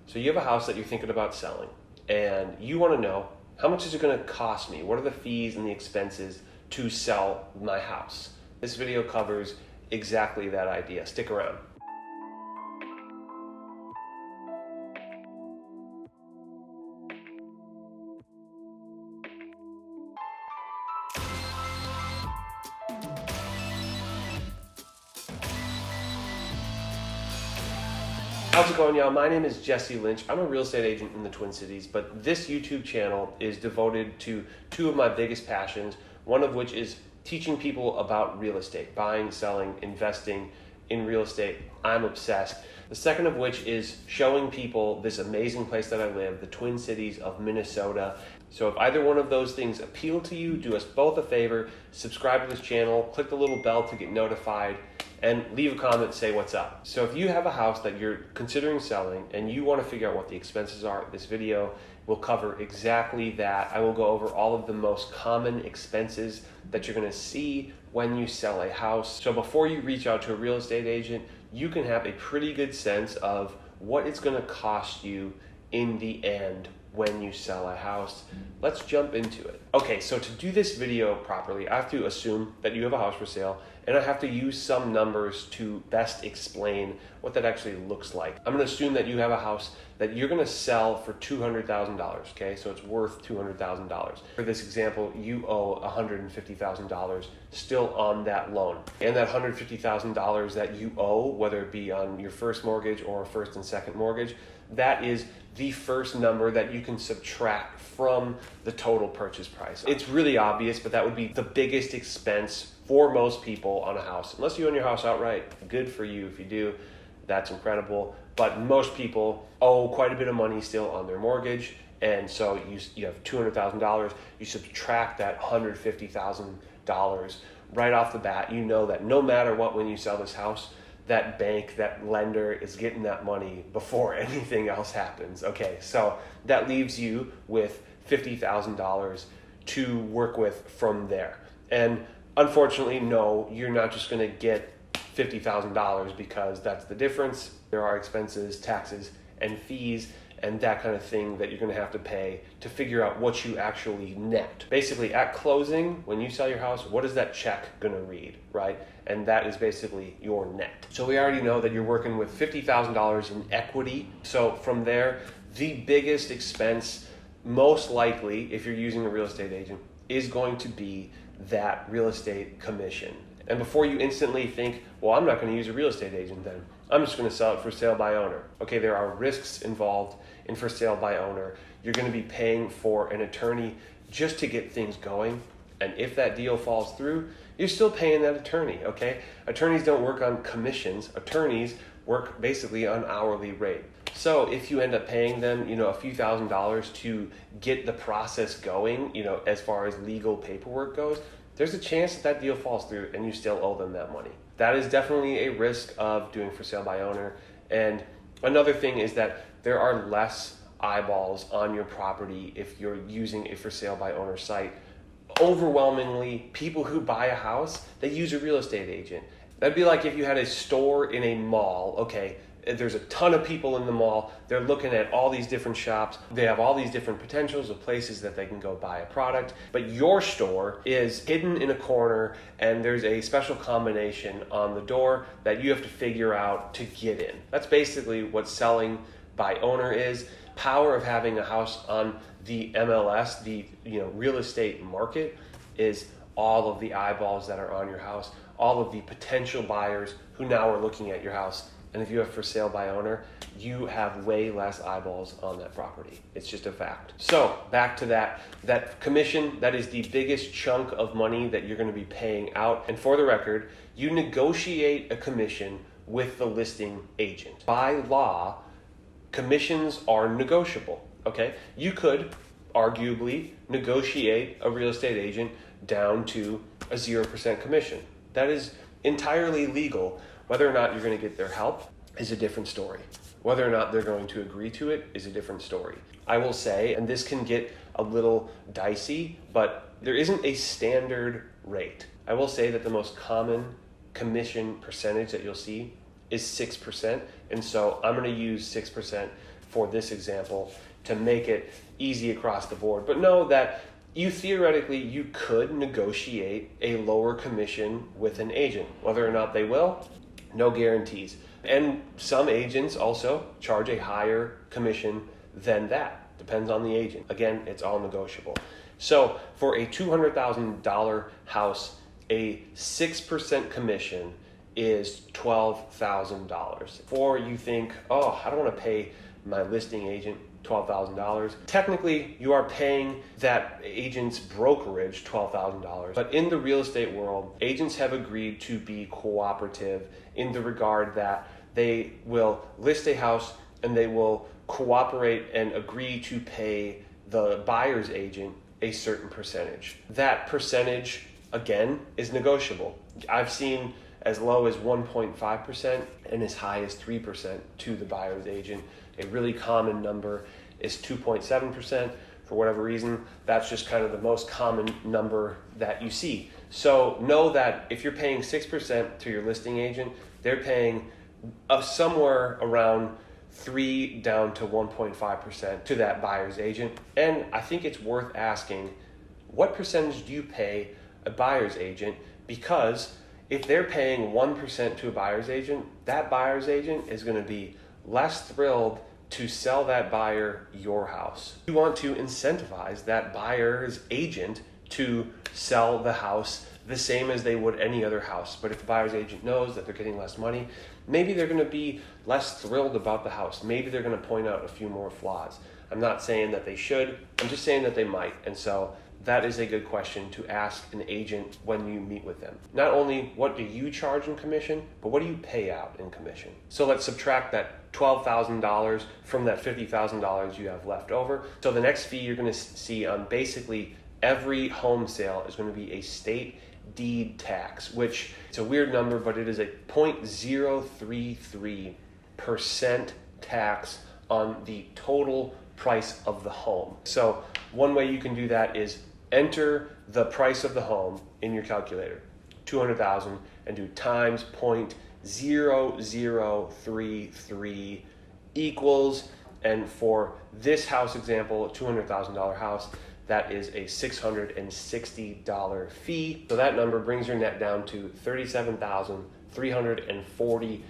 So you have a house that you're thinking about selling, and you want to know, how much is it going to cost me? What are the fees and the expenses to sell my house? This video covers exactly that idea. Stick around. How's it going, y'all? My name is Jesse Lynch. I'm a real estate agent in the Twin Cities, but this YouTube channel is devoted to two of my biggest passions, one of which is teaching people about real estate, buying, selling, investing in real estate. I'm obsessed. The second of which is showing people this amazing place that I live, the Twin Cities of Minnesota. So if either one of those things appeal to you, do us both a favor, subscribe to this channel, click the little bell to get notified, and leave a comment, say what's up. So if you have a house that you're considering selling and you want to figure out what the expenses are, this video will cover exactly that. I will go over all of the most common expenses that you're going to see when you sell a house. So before you reach out to a real estate agent, you can have a pretty good sense of what it's going to cost you in the end when you sell a house. Let's jump into it. Okay, so to do this video properly, I have to assume that you have a house for sale, and I have to use some numbers to best explain what that actually looks like. I'm gonna assume that you have a house that you're gonna sell for $200,000, okay? So it's worth $200,000. For this example, you owe $150,000 still on that loan. And that $150,000 that you owe, whether it be on your first mortgage or a first and second mortgage, that is the first number that you can subtract from the total purchase price. It's really obvious, but that would be the biggest expense for most people on a house. Unless you own your house outright, good for you. If you do, that's incredible. But most people owe quite a bit of money still on their mortgage. And so you have $200,000, you subtract that $150,000 right off the bat. You know that no matter what, when you sell this house, that bank, that lender is getting that money before anything else happens. Okay, so that leaves you with $50,000 to work with from there. And unfortunately, no, you're not just gonna get $50,000 because that's the difference. There are expenses, taxes, and fees, and that kind of thing that you're gonna have to pay to figure out what you actually net. Basically, at closing, when you sell your house, what is that check gonna read, right? And that is basically your net. So we already know that you're working with $50,000 in equity. So from there, the biggest expense, most likely, if you're using a real estate agent, is going to be that real estate commission. And before you instantly think, well, I'm not gonna use a real estate agent then, I'm just gonna sell it for sale by owner. Okay, there are risks involved in for sale by owner. You're gonna be paying for an attorney just to get things going. And if that deal falls through, you're still paying that attorney, okay? Attorneys don't work on commissions. Attorneys work basically on hourly rate. So if you end up paying them, a few $1,000s to get the process going, as far as legal paperwork goes, there's a chance that deal falls through and you still owe them that money. That is definitely a risk of doing for sale by owner. And another thing is that there are less eyeballs on your property if you're using a for sale by owner site. Overwhelmingly, people who buy a house, they use a real estate agent. That'd be like if you had a store in a mall, okay, there's a ton of people in the mall, they're looking at all these different shops, they have all these different potentials of places that they can go buy a product, but your store is hidden in a corner and there's a special combination on the door that you have to figure out to get in. That's basically what selling by owner is. Power of having a house on the MLS, the real estate market, is all of the eyeballs that are on your house, all of the potential buyers who now are looking at your house. And if you have for sale by owner, you have way less eyeballs on that property. It's just a fact. So back to that commission, that is the biggest chunk of money that you're gonna be paying out. And for the record, you negotiate a commission with the listing agent. By law, commissions are negotiable, okay? You could arguably negotiate a real estate agent down to a 0% commission. That is entirely legal. Whether or not you're going to get their help is a different story. Whether or not they're going to agree to it is a different story. I will say, and this can get a little dicey, but there isn't a standard rate. I will say that the most common commission percentage that you'll see is 6%. And so I'm going to use 6% for this example to make it easy across the board. But know that you could negotiate a lower commission with an agent. Whether or not they will, no guarantees. And some agents also charge a higher commission than that. Depends on the agent. Again, it's all negotiable. So for a $200,000 house, a 6% commission is $12,000. Or you think, oh, I don't want to pay my listing agent $12,000. Technically, you are paying that agent's brokerage $12,000. But in the real estate world, agents have agreed to be cooperative in the regard that they will list a house and they will cooperate and agree to pay the buyer's agent a certain percentage. That percentage, again, is negotiable. I've seen as low as 1.5% and as high as 3% to the buyer's agent. A really common number is 2.7%. For whatever reason, that's just kind of the most common number that you see. So know that if you're paying 6% to your listing agent, they're paying somewhere around 3 down to 1.5% to that buyer's agent. And I think it's worth asking, what percentage do you pay a buyer's agent? Because if they're paying 1% to a buyer's agent, that buyer's agent is going to be less thrilled to sell that buyer your house. You want to incentivize that buyer's agent to sell the house the same as they would any other house. But if the buyer's agent knows that they're getting less money, maybe they're going to be less thrilled about the house. Maybe they're going to point out a few more flaws. I'm not saying that they should, I'm just saying that they might. And so that is a good question to ask an agent when you meet with them. Not only what do you charge in commission, but what do you pay out in commission? So let's subtract that $12,000 from that $50,000 you have left over. So the next fee you're going to see on basically every home sale is going to be a state deed tax, which it's a weird number, but it is a 0.033% tax on the total price of the home. So one way you can do that is enter the price of the home in your calculator, 200,000, and do times 0.0033 equals, and for this house example, a $200,000 house, that is a $660 fee. So that number brings your net down to $37,340.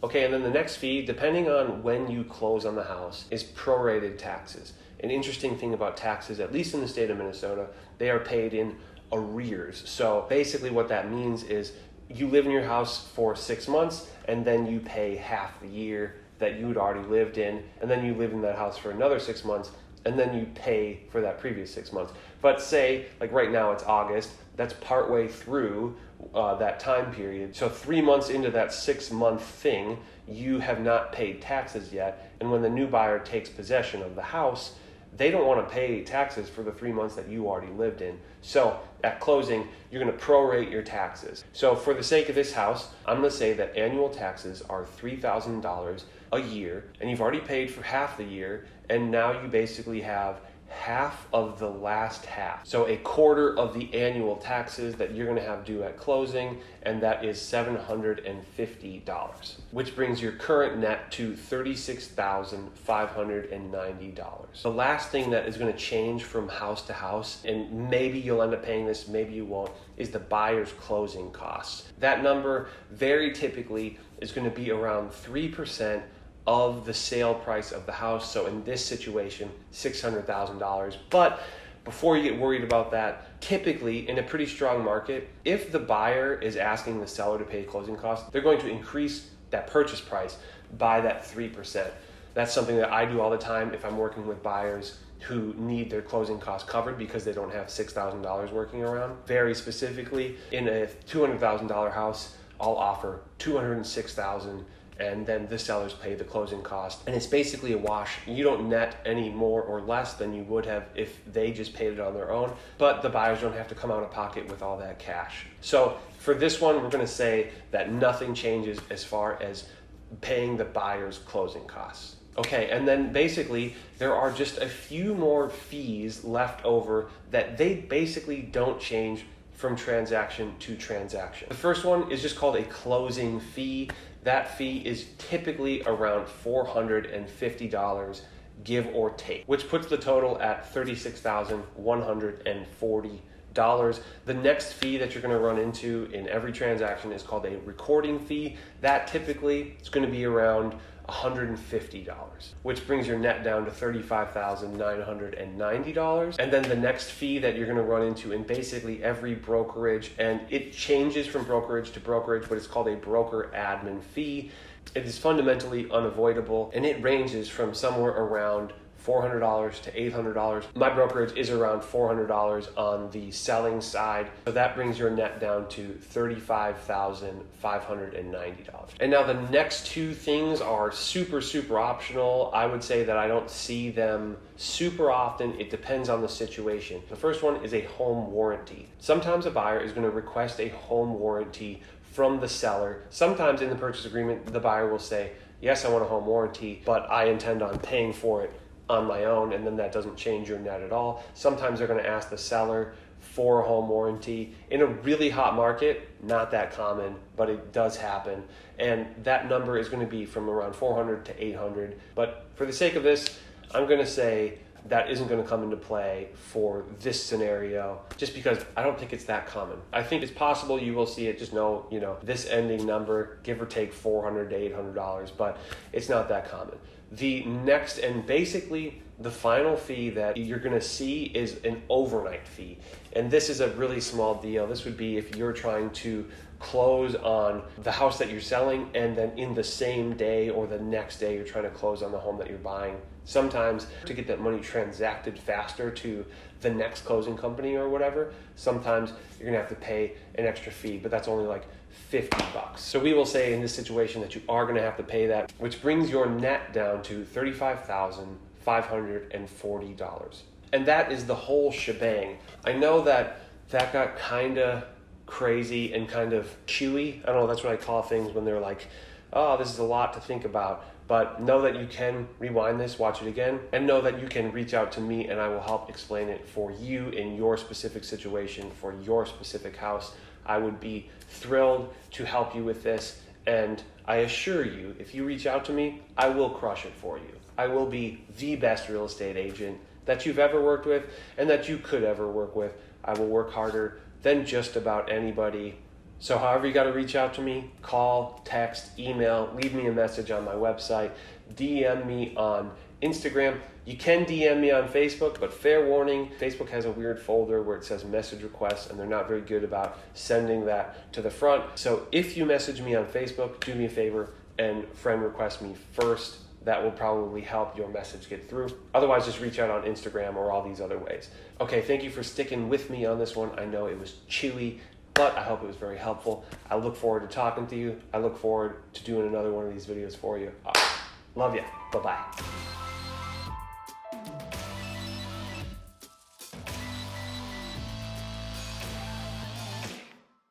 Okay, and then the next fee, depending on when you close on the house, is prorated taxes. An interesting thing about taxes, at least in the state of Minnesota, they are paid in arrears. So basically what that means is you live in your house for 6 months and then you pay half the year that you'd already lived in, and then you live in that house for another 6 months, and then you pay for that previous 6 months. But say, like right now it's August, that's partway through that time period. So 3 months into that 6 month thing, you have not paid taxes yet. And when the new buyer takes possession of the house, they don't want to pay taxes for the 3 months that you already lived in. So at closing, you're going to prorate your taxes. So for the sake of this house, I'm going to say that annual taxes are $3,000 a year, and you've already paid for half the year, and now you basically have half of the last half. So a quarter of the annual taxes that you're going to have due at closing, and that is $750, which brings your current net to $36,590. The last thing that is going to change from house to house, and maybe you'll end up paying this, maybe you won't, is the buyer's closing costs. That number very typically is going to be around 3% of the sale price of the house. So in this situation, $600,000. But before you get worried about that, typically in a pretty strong market, if the buyer is asking the seller to pay closing costs, they're going to increase that purchase price by that 3%. That's something that I do all the time if I'm working with buyers who need their closing costs covered because they don't have $6,000 working around. Very specifically, in a $200,000 house, I'll offer $206,000, and then the sellers pay the closing cost. And it's basically a wash. You don't net any more or less than you would have if they just paid it on their own, but the buyers don't have to come out of pocket with all that cash. So for this one, we're gonna say that nothing changes as far as paying the buyer's closing costs. Okay, and then basically there are just a few more fees left over that they basically don't change from transaction to transaction. The first one is just called a closing fee. that fee is typically around $450, give or take, which puts the total at $36,140. The next fee that you're going to run into in every transaction is called a recording fee. That typically is going to be around $150, which brings your net down to $35,990. And then the next fee that you're going to run into in basically every brokerage, and it changes from brokerage to brokerage, but it's called a broker admin fee. It is fundamentally unavoidable, and it ranges from somewhere around $400 to $800. My brokerage is around $400 on the selling side. So that brings your net down to $35,590. And now the next two things are super, super optional. I would say that I don't see them super often. It depends on the situation. The first one is a home warranty. Sometimes a buyer is going to request a home warranty from the seller. Sometimes in the purchase agreement, the buyer will say, yes, I want a home warranty, but I intend on paying for it on my own, and then that doesn't change your net at all. Sometimes they're going to ask the seller for a home warranty. In a really hot market, not that common, but it does happen. And that number is going to be from around $400 to $800. But for the sake of this, I'm going to say that isn't going to come into play for this scenario, just because I don't think it's that common. I think it's possible you will see it, just know, this ending number, give or take $400 to $800, but it's not that common. The next and basically the final fee that you're going to see is an overnight fee. And this is a really small deal. This would be if you're trying to close on the house that you're selling, and then in the same day or the next day you're trying to close on the home that you're buying. Sometimes to get that money transacted faster to the next closing company or whatever, sometimes you're gonna have to pay an extra fee, but that's only like $50. So we will say in this situation that you are gonna have to pay that, which brings your net down to $35,540. And that is the whole shebang. I know that got kinda crazy and kind of chewy. I don't know, that's what I call things when they're like, oh, this is a lot to think about. But know that you can rewind this, watch it again, and know that you can reach out to me and I will help explain it for you in your specific situation, for your specific house. I would be thrilled to help you with this, and I assure you, if you reach out to me, I will crush it for you. I will be the best real estate agent that you've ever worked with and that you could ever work with. I will work harder than just about anybody. So however you got to reach out to me, call, text, email, leave me a message on my website, DM me on Instagram. You can DM me on Facebook, but fair warning, Facebook has a weird folder where it says message requests, and they're not very good about sending that to the front. So if you message me on Facebook, do me a favor and friend request me first. That will probably help your message get through. Otherwise, just reach out on Instagram or all these other ways. Okay, thank you for sticking with me on this one. I know it was chewy, but I hope it was very helpful. I look forward to talking to you. I look forward to doing another one of these videos for you. Love ya. Bye-bye.